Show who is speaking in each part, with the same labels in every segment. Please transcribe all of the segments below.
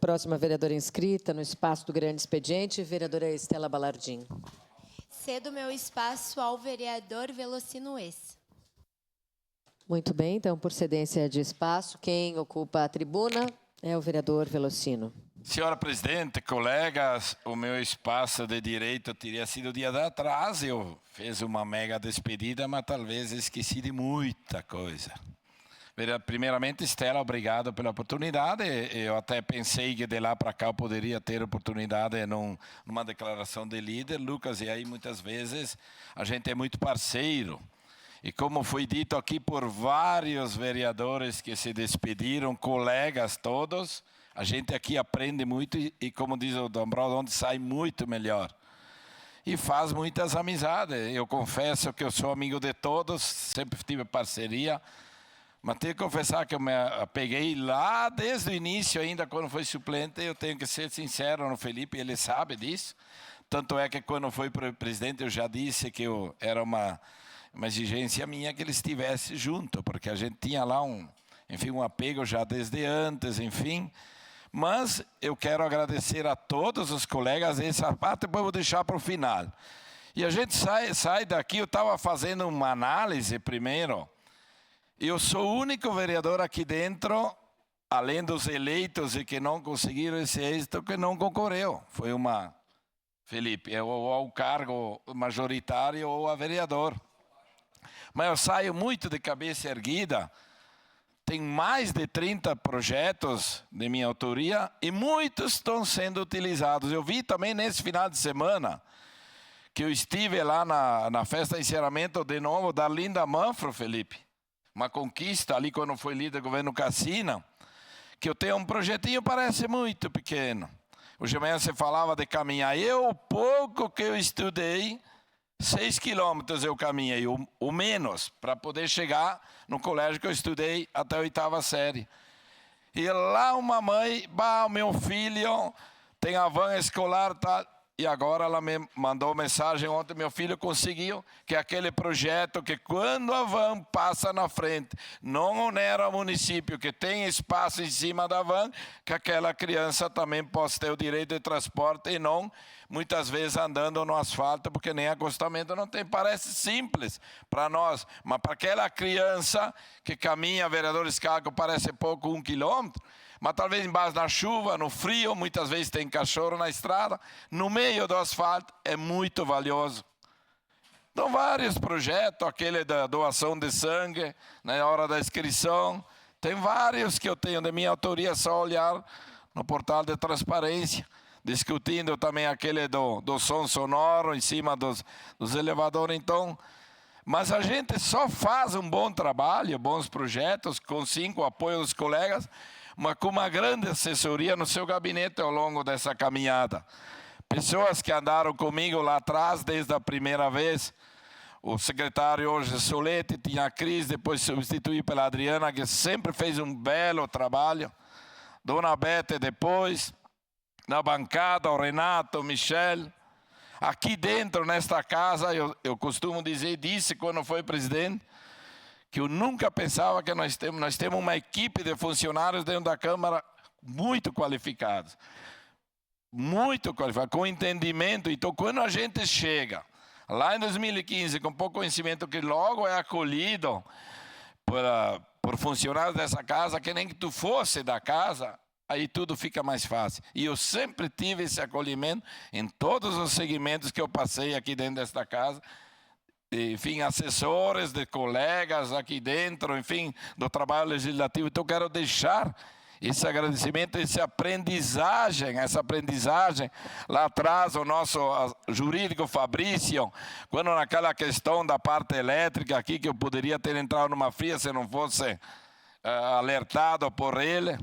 Speaker 1: Próxima vereadora inscrita no espaço do grande expediente, vereadora Estela Balardim.
Speaker 2: Cedo meu espaço ao vereador Velocino Ex.
Speaker 1: Muito bem, então, por cedência de espaço, quem ocupa a tribuna é o vereador Velocino.
Speaker 3: Senhora presidente, colegas, o meu espaço de direito teria sido dia de atrás. Eu fiz uma mega despedida, mas talvez esqueci de muita coisa. Primeiramente, Estela, obrigado pela oportunidade. Eu até pensei que de lá para cá eu poderia ter oportunidade numa declaração de líder. Lucas, e aí muitas vezes a gente é muito parceiro. E como foi dito aqui por vários vereadores que se despediram, colegas todos, a gente aqui aprende muito e como diz o Dombrowski, onde sai muito melhor. E faz muitas amizades. Eu confesso que eu sou amigo de todos, sempre tive parceria. Mas tenho que confessar que eu me apeguei lá desde o início, ainda quando foi suplente. Eu tenho que ser sincero no Felipe, ele sabe disso. Tanto é que quando foi presidente eu já disse que era uma exigência minha que ele estivesse junto, porque a gente tinha lá um apego já desde antes, enfim. Mas eu quero agradecer a todos os colegas, essa parte depois eu vou deixar para o final. E a gente sai daqui, eu estava fazendo uma análise primeiro. Eu sou o único vereador aqui dentro, além dos eleitos e que não conseguiram esse êxito, que não concorreu. Foi Felipe, ou ao cargo majoritário ou a vereador. Mas eu saio muito de cabeça erguida. Tem mais de 30 projetos de minha autoria e muitos estão sendo utilizados. Eu vi também nesse final de semana que eu estive lá na festa de encerramento de novo da Linda Manfro, Felipe. Uma conquista ali quando foi líder do governo Cassina, que eu tenho um projetinho, parece muito pequeno. Hoje de manhã você falava de caminhar. O pouco que eu estudei, 6 quilômetros eu caminhei, o menos, para poder chegar no colégio que eu estudei até a 8ª série. E lá uma mãe, o meu filho tem a van escolar, tá? E agora ela me mandou mensagem ontem, meu filho conseguiu, que aquele projeto que quando a van passa na frente, não onera o município, que tem espaço em cima da van, que aquela criança também possa ter o direito de transporte e não, muitas vezes, andando no asfalto, porque nem acostamento não tem. Parece simples para nós, mas para aquela criança que caminha, vereadores Caco, parece pouco, 1 quilômetro, mas talvez embaixo da chuva, no frio, muitas vezes tem cachorro na estrada, no meio do asfalto, é muito valioso. Então, vários projetos, aquele da doação de sangue, na hora da inscrição, tem vários que eu tenho de minha autoria, é só olhar no portal de transparência, discutindo também aquele do som sonoro em cima dos elevadores. Então, mas a gente só faz um bom trabalho, bons projetos, com 5 apoios dos colegas, mas com uma grande assessoria no seu gabinete ao longo dessa caminhada. Pessoas que andaram comigo lá atrás desde a primeira vez. O secretário hoje Solete, tinha a Cris, depois substituído pela Adriana, que sempre fez um belo trabalho. Dona Bete depois, na bancada, o Renato, o Michel. Aqui dentro, nesta casa, eu costumo disse quando foi presidente, que eu nunca pensava que nós temos uma equipe de funcionários dentro da Câmara muito qualificados. Muito qualificados, com entendimento. Então, quando a gente chega lá em 2015, com pouco conhecimento, que logo é acolhido por funcionários dessa casa, que nem que tu fosse da casa, aí tudo fica mais fácil. E eu sempre tive esse acolhimento em todos os segmentos que eu passei aqui dentro desta casa. Enfim, assessores, de colegas aqui dentro, enfim, do trabalho legislativo. Então, eu quero deixar esse agradecimento, essa aprendizagem lá atrás, o nosso jurídico Fabrício, quando naquela questão da parte elétrica aqui, que eu poderia ter entrado numa fria se não fosse alertado por ele.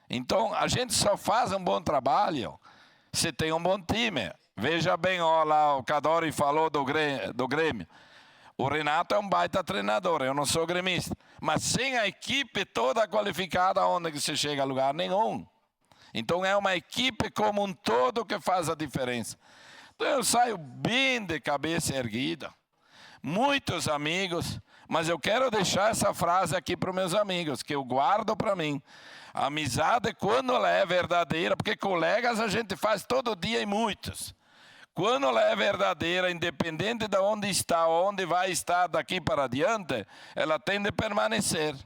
Speaker 3: Então, a gente só faz um bom trabalho se tem um bom time. Veja bem, lá o Cadori falou do Grêmio. O Renato é um baita treinador, eu não sou gremista. Mas sem a equipe toda qualificada, onde que se chega a lugar nenhum. Então é uma equipe como um todo que faz a diferença. Então eu saio bem de cabeça erguida. Muitos amigos, Mas eu quero deixar essa frase aqui para os meus amigos, que eu guardo para mim. A amizade, quando ela é verdadeira, porque colegas a gente faz todo dia e muitos. Quando ela é verdadeira, independente de onde está, onde vai estar daqui para adiante, ela tem de permanecer.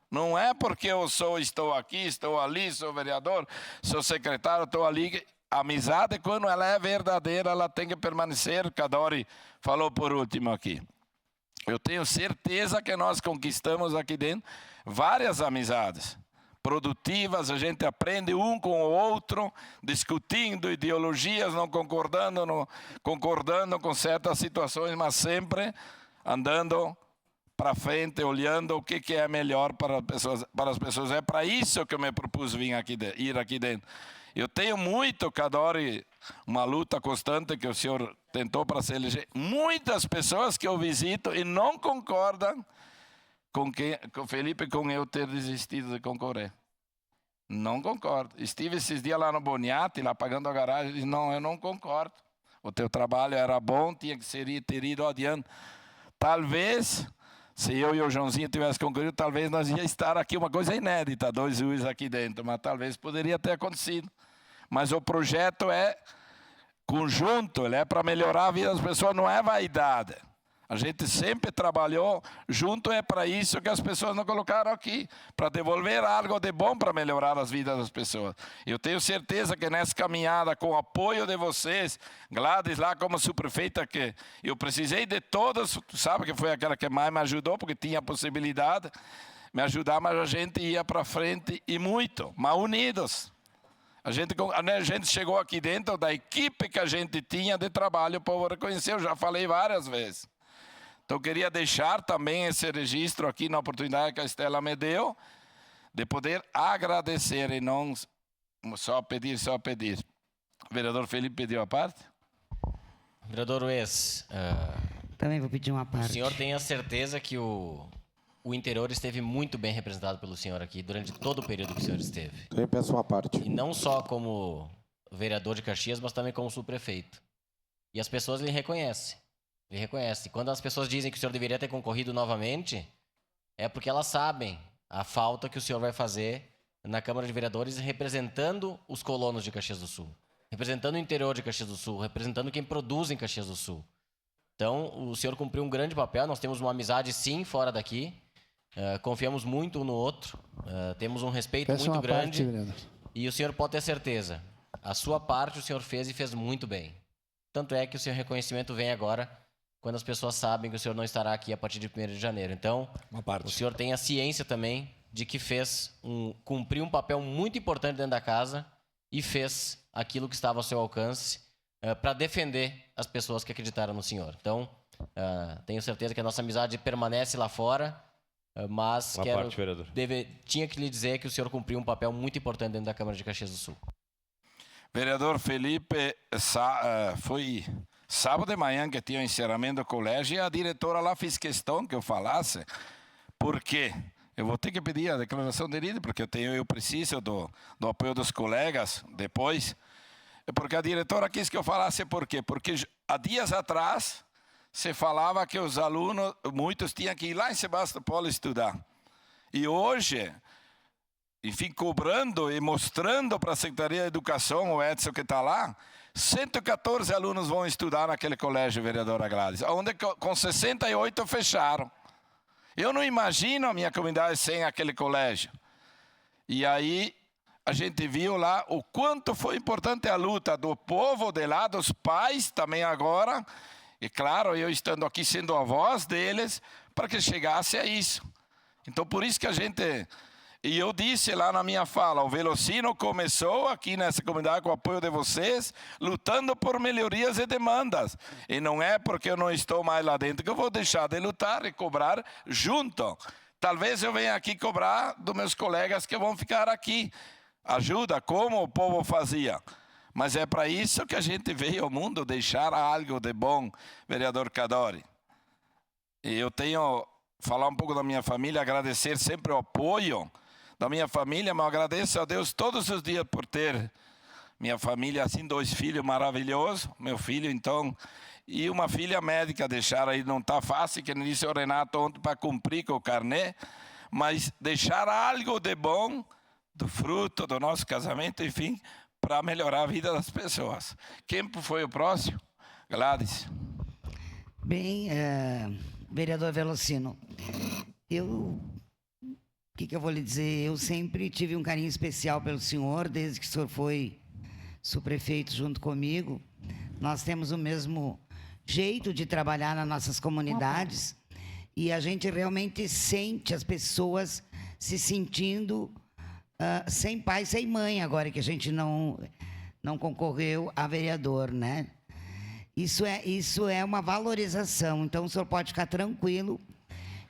Speaker 3: Não é porque eu estou aqui, estou ali, sou vereador, sou secretário, estou ali. A amizade, quando ela é verdadeira, ela tem que permanecer. Cadori falou por último aqui. Eu tenho certeza que nós conquistamos aqui dentro várias amizades produtivas, a gente aprende um com o outro, discutindo ideologias, não concordando com certas situações, mas sempre andando para frente, olhando o que é melhor para as pessoas. É para isso que eu me propus ir aqui dentro. Eu tenho muito, Cadori, uma luta constante que o senhor tentou para se eleger. Muitas pessoas que eu visito e não concordam com Felipe, com eu ter desistido de concorrer. Não concordo. Estive esses dias lá no Boniati, lá pagando a garagem, e disse, não, eu não concordo. O teu trabalho era bom, tinha que ter ido adiante. Talvez, se eu e o Joãozinho tivessem concorrido, talvez nós ia estar aqui, uma coisa inédita, 2 juízes aqui dentro, mas talvez poderia ter acontecido. Mas o projeto é conjunto, ele é para melhorar a vida das pessoas, não é vaidade. A gente sempre trabalhou junto, é para isso que as pessoas não colocaram aqui, para devolver algo de bom para melhorar as vidas das pessoas. Eu tenho certeza que nessa caminhada, com o apoio de vocês, Gladys lá como subprefeita, que eu precisei de todos, sabe que foi aquela que mais me ajudou, porque tinha a possibilidade de me ajudar, mas a gente ia para frente e muito, mas unidos. A gente chegou aqui dentro da equipe que a gente tinha de trabalho, o povo reconheceu, já falei várias vezes. Então, eu queria deixar também esse registro aqui na oportunidade que a Estela me deu, de poder agradecer e não só pedir. O vereador Felipe pediu a parte?
Speaker 4: Vereador Ues,
Speaker 5: Também vou pedir uma
Speaker 4: o
Speaker 5: parte.
Speaker 4: senhor tem a certeza que o interior esteve muito bem representado pelo senhor aqui durante todo o período que o senhor esteve.
Speaker 6: Também peço uma parte.
Speaker 4: E não só como vereador de Caxias, mas também como subprefeito. E as pessoas lhe reconhecem. Quando as pessoas dizem que o senhor deveria ter concorrido novamente, é porque elas sabem a falta que o senhor vai fazer na Câmara de Vereadores representando os colonos de Caxias do Sul, representando o interior de Caxias do Sul, representando quem produz em Caxias do Sul. Então, o senhor cumpriu um grande papel, nós temos uma amizade sim fora daqui, confiamos muito um no outro, temos um respeito muito grande e o senhor pode ter certeza, a sua parte o senhor fez e fez muito bem. Tanto é que o seu reconhecimento vem agora, quando as pessoas sabem que o senhor não estará aqui a partir de 1º de janeiro. Então, o senhor tem a ciência também de que cumpriu um papel muito importante dentro da casa e fez aquilo que estava ao seu alcance para defender as pessoas que acreditaram no senhor. Então, tenho certeza que a nossa amizade permanece lá fora, mas tinha que lhe dizer que o senhor cumpriu um papel muito importante dentro da Câmara de Caxias do Sul.
Speaker 3: Vereador Felipe, foi sábado de manhã que tinha o encerramento do colégio e a diretora lá fez questão que eu falasse, porque eu vou ter que pedir a declaração de líder, porque eu preciso do apoio dos colegas depois, porque a diretora quis que eu falasse por quê? Porque há dias atrás se falava que os alunos, muitos tinham que ir lá em Sebastopol estudar. E hoje, enfim, cobrando e mostrando para a Secretaria de Educação, o Edson que está lá, 114 alunos vão estudar naquele colégio, vereadora Gladys, onde com 68 fecharam. Eu não imagino a minha comunidade sem aquele colégio. E aí a gente viu lá o quanto foi importante a luta do povo de lá, dos pais também agora, e claro, eu estando aqui sendo a voz deles, para que chegasse a isso. Então por isso que a gente... E eu disse lá na minha fala, o Velocino começou aqui nessa comunidade com o apoio de vocês, lutando por melhorias e demandas. E não é porque eu não estou mais lá dentro que eu vou deixar de lutar e cobrar junto. Talvez eu venha aqui cobrar dos meus colegas que vão ficar aqui. Ajuda, como o povo fazia. Mas é para isso que a gente veio ao mundo, deixar algo de bom, vereador Cadori. E eu tenho, falar um pouco da minha família, agradecer sempre o apoio da minha família, mas eu agradeço a Deus todos os dias por ter minha família, assim, 2 filhos maravilhosos, meu filho, então, e uma filha médica, deixar aí, não está fácil, que nem disse o Renato ontem, para cumprir com o carnê, mas deixar algo de bom, do fruto do nosso casamento, enfim, para melhorar a vida das pessoas. Quem foi o próximo? Gladys.
Speaker 5: Bem, vereador Velocino, o que eu vou lhe dizer? Eu sempre tive um carinho especial pelo senhor, desde que o senhor foi subprefeito junto comigo. Nós temos o mesmo jeito de trabalhar nas nossas comunidades e a gente realmente sente as pessoas se sentindo sem pai, sem mãe, agora que a gente não concorreu a vereador, né? Isso é uma valorização. Então, o senhor pode ficar tranquilo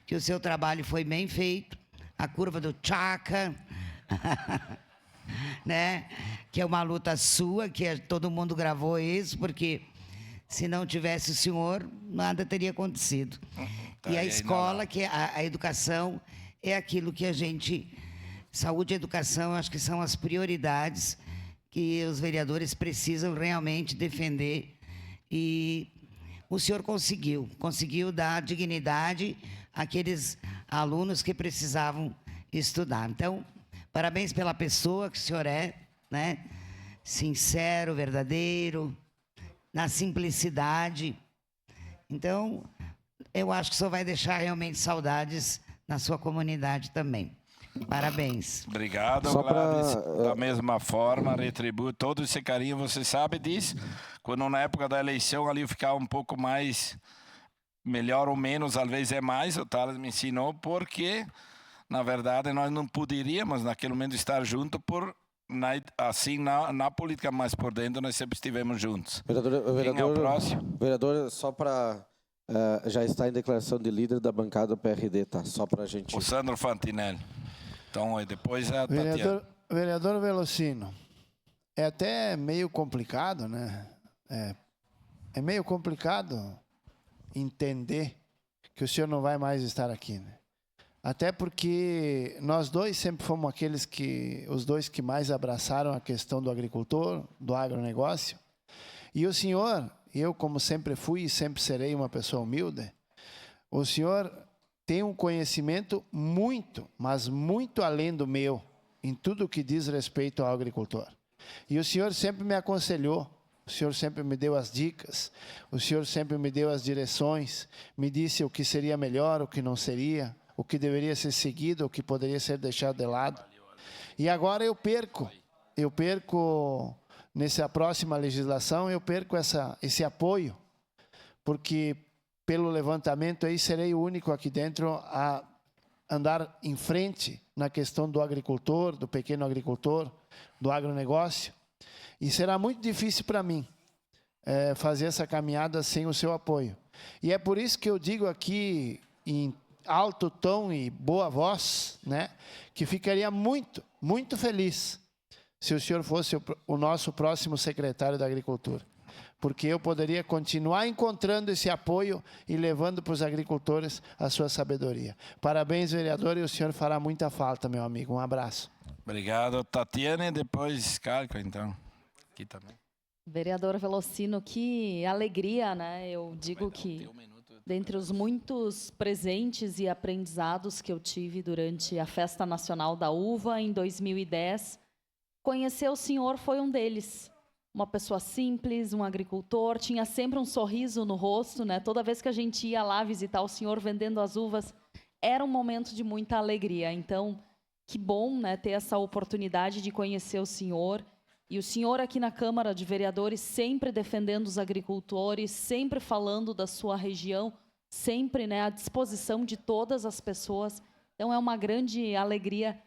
Speaker 5: que o seu trabalho foi bem feito. A curva do Chaka, né? Que é uma luta sua, que todo mundo gravou isso, porque se não tivesse o senhor, nada teria acontecido. E a escola, que a educação, é aquilo que a gente... Saúde e educação, acho que são as prioridades que os vereadores precisam realmente defender. E o senhor conseguiu dar dignidade àqueles alunos que precisavam estudar. Então, parabéns pela pessoa que o senhor é, né? Sincero, verdadeiro, na simplicidade. Então, eu acho que o senhor vai deixar realmente saudades na sua comunidade também. Parabéns.
Speaker 3: Obrigado, Gladys. Da mesma forma, retribuo todo esse carinho. Você sabe disso? Quando na época da eleição ali eu ficava um pouco mais, melhor ou menos, às vezes é mais, o Thales me ensinou, porque, na verdade, nós não poderíamos, naquele momento, estar juntos na política, mas por dentro nós sempre estivemos juntos. Quem é o próximo?
Speaker 6: Vereador, só para... já está em declaração de líder da bancada do PRD, tá? Só para a gente...
Speaker 3: O Sandro Fantinelli. Então, depois a Tatiana.
Speaker 7: Vereador Velocino, é até meio complicado, né? É meio complicado entender que o senhor não vai mais estar aqui, né? Até porque nós dois sempre fomos os dois que mais abraçaram a questão do agricultor, do agronegócio. E o senhor, eu como sempre fui e sempre serei uma pessoa humilde, o senhor tem um conhecimento muito, mas muito além do meu, em tudo que diz respeito ao agricultor. E o senhor sempre me aconselhou, o senhor sempre me deu as dicas, o senhor sempre me deu as direções, me disse o que seria melhor, o que não seria, o que deveria ser seguido, o que poderia ser deixado de lado. E agora eu perco nessa próxima legislação, eu perco esse apoio, porque pelo levantamento aí serei o único aqui dentro a andar em frente na questão do agricultor, do pequeno agricultor, do agronegócio. E será muito difícil para mim fazer essa caminhada sem o seu apoio. E é por isso que eu digo aqui em alto tom e boa voz, né, que ficaria muito, muito feliz se o senhor fosse o nosso próximo secretário da Agricultura. Porque eu poderia continuar encontrando esse apoio e levando para os agricultores a sua sabedoria. Parabéns, vereador, e o senhor fará muita falta, meu amigo. Um abraço.
Speaker 3: Obrigado, Tatiana, e depois Calco, então. Aqui também.
Speaker 8: Vereador Velocino, que alegria, né? Eu digo que, dentre os muitos presentes e aprendizados que eu tive durante a Festa Nacional da Uva, em 2010, conhecer o senhor foi um deles. Uma pessoa simples, um agricultor, tinha sempre um sorriso no rosto, né? Toda vez que a gente ia lá visitar o senhor vendendo as uvas, era um momento de muita alegria. Então, que bom, né, ter essa oportunidade de conhecer o senhor. E o senhor aqui na Câmara de Vereadores sempre defendendo os agricultores, sempre falando da sua região, sempre, né, à disposição de todas as pessoas. Então, é uma grande alegria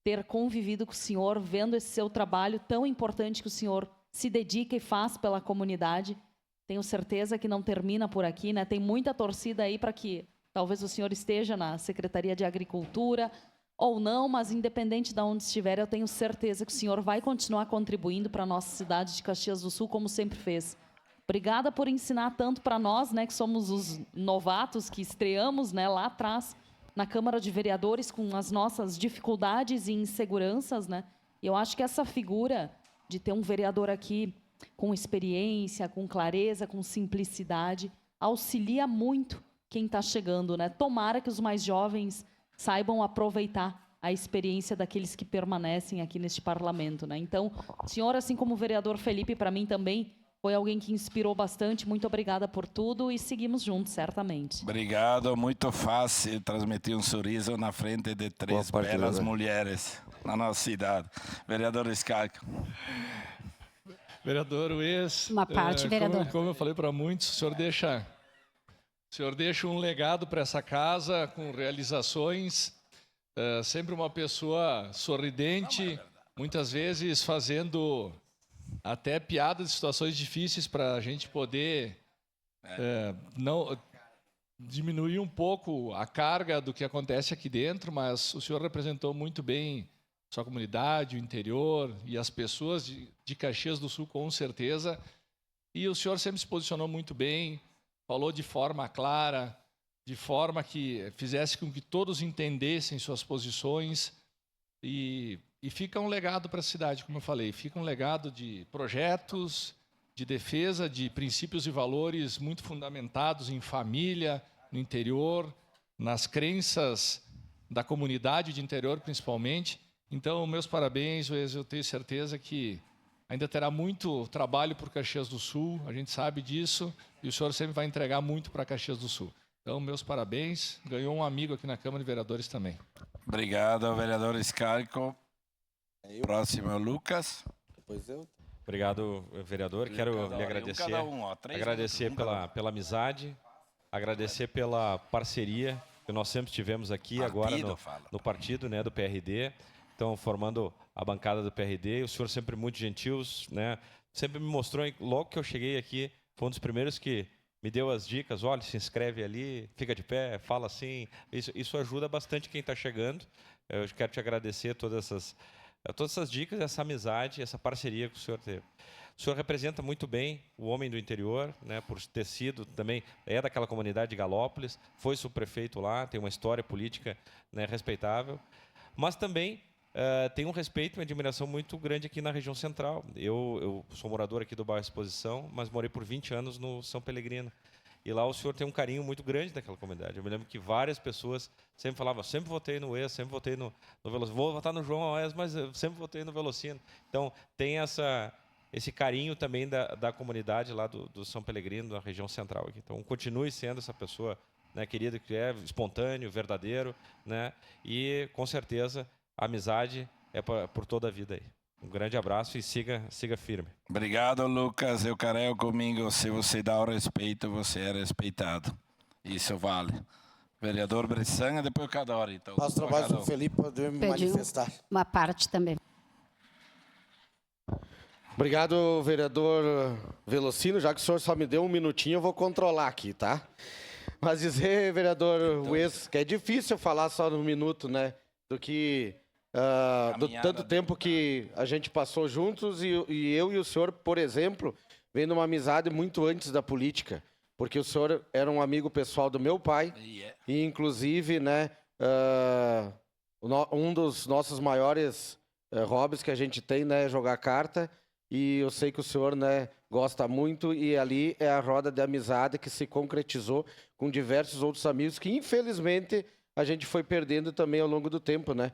Speaker 8: ter convivido com o senhor, vendo esse seu trabalho tão importante que o senhor se dedica e faz pela comunidade. Tenho certeza que não termina por aqui, né? Tem muita torcida aí para que talvez o senhor esteja na Secretaria de Agricultura ou não, mas independente de onde estiver, eu tenho certeza que o senhor vai continuar contribuindo para a nossa cidade de Caxias do Sul, como sempre fez. Obrigada por ensinar tanto para nós, né, que somos os novatos que estreamos, né, lá atrás na Câmara de Vereadores com as nossas dificuldades e inseguranças, né? E eu acho que essa figura de ter um vereador aqui com experiência, com clareza, com simplicidade, auxilia muito quem está chegando, né? Tomara que os mais jovens saibam aproveitar a experiência daqueles que permanecem aqui neste parlamento, né? Então, o senhor, assim como o vereador Felipe, para mim também foi alguém que inspirou bastante. Muito obrigada por tudo e seguimos juntos, certamente.
Speaker 3: Obrigado, muito fácil transmitir um sorriso na frente de três
Speaker 6: Boa parte,
Speaker 3: belas
Speaker 6: vereador.
Speaker 3: mulheres na nossa cidade. Vereador Scalco.
Speaker 9: Vereador Ues,
Speaker 10: Uma parte, vereador.
Speaker 9: Como eu falei para muitos, o senhor deixa um legado para essa casa com realizações, sempre uma pessoa sorridente, muitas vezes fazendo até piadas de situações difíceis para a gente poder não diminuir um pouco a carga do que acontece aqui dentro, mas o senhor representou muito bem sua comunidade, o interior e as pessoas de Caxias do Sul, com certeza. E o senhor sempre se posicionou muito bem, falou de forma clara, de forma que fizesse com que todos entendessem suas posições. E fica um legado para a cidade, como eu falei, fica um legado de projetos, de defesa de princípios e valores muito fundamentados em família, no interior, nas crenças da comunidade de interior, principalmente. Então, meus parabéns, eu tenho certeza que ainda terá muito trabalho por Caxias do Sul, a gente sabe disso, e o senhor sempre vai entregar muito para Caxias do Sul. Então, meus parabéns, ganhou um amigo aqui na Câmara de Vereadores também.
Speaker 3: Obrigado, vereador Scalco. Próximo é o Lucas.
Speaker 6: Depois eu.
Speaker 11: Obrigado, vereador. Quero lhe agradecer, agradecer pela amizade, agradecer pela parceria que nós sempre tivemos aqui agora no partido, né, do PRD. Então, formando a bancada do PRD, o senhor sempre muito gentil, né? Sempre me mostrou, logo que eu cheguei aqui, foi um dos primeiros que me deu as dicas, olha, se inscreve ali, fica de pé, fala assim. Isso ajuda bastante quem está chegando. Eu quero te agradecer todas essas dicas, essa amizade, essa parceria que o senhor teve. O senhor representa muito bem o homem do interior, né, por ter sido também, daquela comunidade de Galópolis, foi subprefeito lá, tem uma história política, né, respeitável, mas também tem um respeito e uma admiração muito grande aqui na região central. Eu sou morador aqui do bairro Exposição, mas morei por 20 anos no São Pelegrino. E lá o senhor tem um carinho muito grande daquela comunidade. Eu me lembro que várias pessoas sempre falavam, sempre votei no Ues, sempre votei no Velocino. Vou votar no João Ues, mas eu sempre votei no Velocino. Então, tem esse carinho também da comunidade lá do São Pelegrino, da região central aqui. Então, continue sendo essa pessoa, né, querida, que é espontâneo, verdadeiro, né, e, com certeza, a amizade é por toda a vida aí. Um grande abraço e siga firme.
Speaker 3: Obrigado, Lucas. Eu carrego comigo. Se você dá o respeito, você é respeitado. Isso vale. Vereador Bressan, depois o Cadore. Então,
Speaker 6: Faço trabalho com o Felipe para poder me manifestar.
Speaker 10: Uma parte também.
Speaker 6: Obrigado, vereador Velocino. Já que o senhor só me deu um minutinho, eu vou controlar aqui, tá? Mas dizer, vereador Ues, que é difícil falar só no minuto, né? Do que... do tanto tempo que a gente passou juntos e eu e o senhor, por exemplo, vem de uma amizade muito antes da política, porque o senhor era um amigo pessoal do meu pai e, inclusive, né, um dos nossos maiores hobbies que a gente tem, né, é jogar carta, e eu sei que o senhor, né, gosta muito, e ali é a roda de amizade que se concretizou com diversos outros amigos que, infelizmente, a gente foi perdendo também ao longo do tempo, né?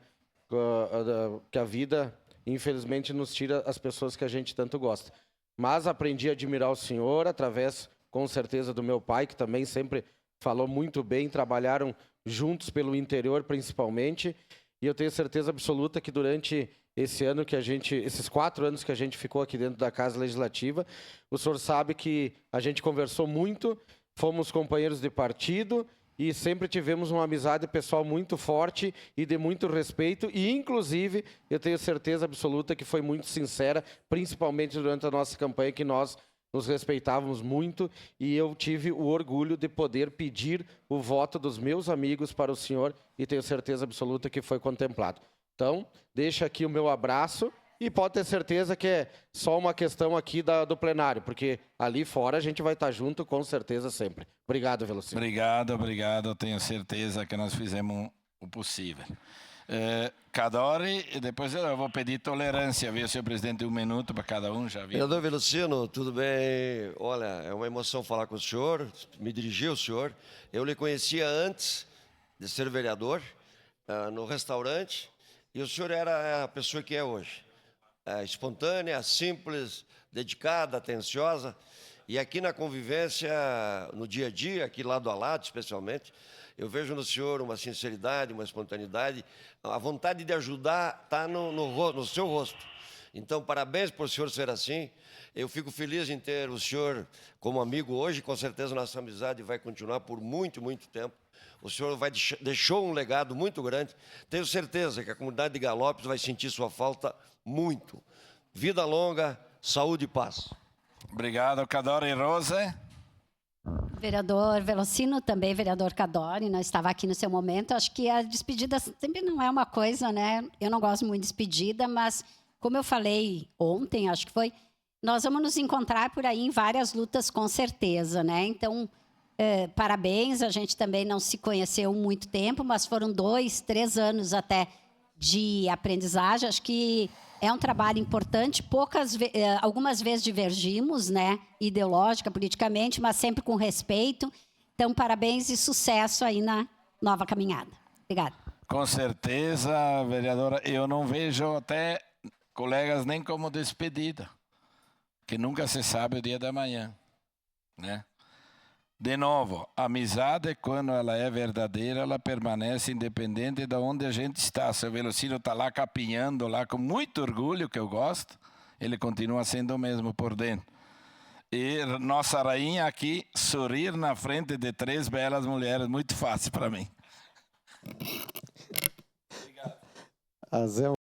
Speaker 6: Que a vida, infelizmente, nos tira as pessoas que a gente tanto gosta. Mas aprendi a admirar o senhor através, com certeza, do meu pai, que também sempre falou muito bem, trabalharam juntos pelo interior, principalmente, e eu tenho certeza absoluta que durante esses 4 anos que a gente ficou aqui dentro da Casa Legislativa, o senhor sabe que a gente conversou muito, fomos companheiros de partido, e sempre tivemos uma amizade pessoal muito forte e de muito respeito. E, inclusive, eu tenho certeza absoluta que foi muito sincera, principalmente durante a nossa campanha, que nós nos respeitávamos muito. E eu tive o orgulho de poder pedir o voto dos meus amigos para o senhor e tenho certeza absoluta que foi contemplado. Então, deixa aqui o meu abraço. E pode ter certeza que é só uma questão aqui do plenário, porque ali fora a gente vai estar junto, com certeza, sempre. Obrigado, Velocino.
Speaker 3: Obrigado. Tenho certeza que nós fizemos o possível. Cadore, e depois eu vou pedir tolerância, viu, senhor presidente, 1 minuto para cada um, já viu?
Speaker 12: Vereador Velocino, tudo bem? Olha, é uma emoção falar com o senhor, me dirigir ao senhor. Eu lhe conhecia antes de ser vereador, no restaurante, e o senhor era a pessoa que é hoje. Espontânea, simples, dedicada, atenciosa. E aqui na convivência, no dia a dia, aqui lado a lado especialmente, eu vejo no senhor uma sinceridade, uma espontaneidade, a vontade de ajudar está no seu rosto. Então, parabéns por o senhor ser assim. Eu fico feliz em ter o senhor como amigo hoje, com certeza nossa amizade vai continuar por muito, muito tempo. O senhor deixou um legado muito grande. Tenho certeza que a comunidade de Galópolis vai sentir sua falta muito. Vida longa, saúde e paz.
Speaker 3: Obrigado, Cadore. Rose?
Speaker 10: Vereador Velocino, também vereador Cadore, não estava aqui no seu momento. Acho que a despedida sempre não é uma coisa, né? Eu não gosto muito de despedida, mas como eu falei ontem, acho que foi, nós vamos nos encontrar por aí em várias lutas, com certeza, né? Então, parabéns, a gente também não se conheceu muito tempo, mas foram 2, 3 anos até de aprendizagem. Acho que é um trabalho importante. Algumas vezes divergimos, né? Ideológica, politicamente, mas sempre com respeito. Então, parabéns e sucesso aí na nova caminhada. Obrigada.
Speaker 3: Com certeza, vereadora. Eu não vejo até colegas nem como despedida, que nunca se sabe o dia da manhã, né? De novo, a amizade, quando ela é verdadeira, ela permanece independente de onde a gente está. Se o Velocino está lá capinhando, lá com muito orgulho, que eu gosto, ele continua sendo o mesmo por dentro. E nossa rainha aqui, sorrir na frente de 3 belas mulheres, muito fácil para mim. Obrigado.